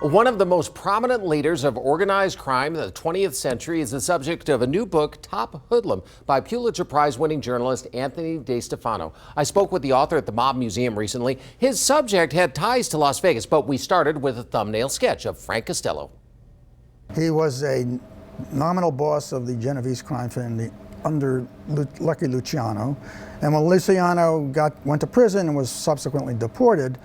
One of the most prominent leaders of organized crime in the 20th century is the subject of a new book, Top Hoodlum, by Pulitzer Prize-winning journalist Anthony DeStefano. I spoke with the author at the Mob Museum recently. His subject had ties to Las Vegas, but we started with a thumbnail sketch of Frank Costello. He was a nominal boss of the Genovese crime family under Lucky Luciano. And when Luciano went to prison and was subsequently deported,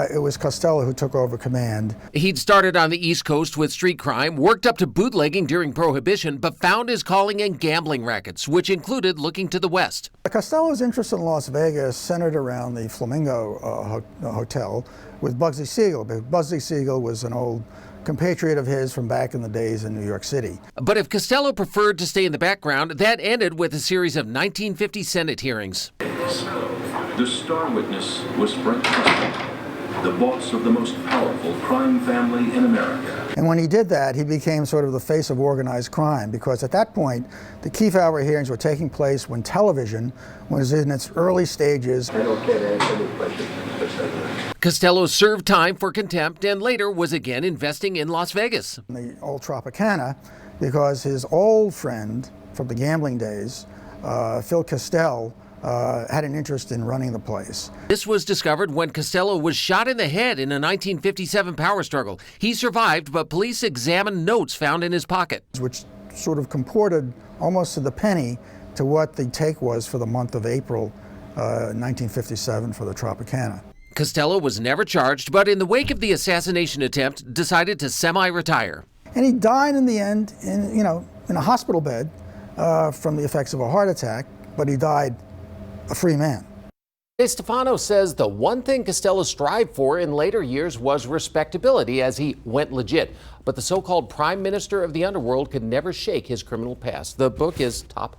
it was Costello who took over command. He'd started on the East Coast with street crime, worked up to bootlegging during Prohibition, but found his calling in gambling rackets, which included looking to the West. Costello's interest in Las Vegas centered around the Flamingo Hotel with Bugsy Siegel. Bugsy Siegel was an old compatriot of his from back in the days in New York City. But if Costello preferred to stay in the background, that ended with a series of 1950 Senate hearings. The star witness was Frank Costello, the boss of the most powerful crime family in America. And when he did that, he became sort of the face of organized crime, because at that point, the Kefauver hearings were taking place when television was in its early stages. I don't care to answer any questions, Mr. President. Costello served time for contempt and later was again investing in Las Vegas. The old Tropicana, because his old friend from the gambling days, Phil Costello, had an interest in running the place. This was discovered when Costello was shot in the head in a 1957 power struggle. He survived, but police examined notes found in his pocket, which sort of comported almost to the penny to what the take was for the month of April 1957 for the Tropicana. Costello was never charged, but in the wake of the assassination attempt, decided to semi-retire. And he died in the end in a hospital bed from the effects of a heart attack, but he died a free man. DeStefano says the one thing Costello strived for in later years was respectability as he went legit. But the so-called prime minister of the underworld could never shake his criminal past. The book is Top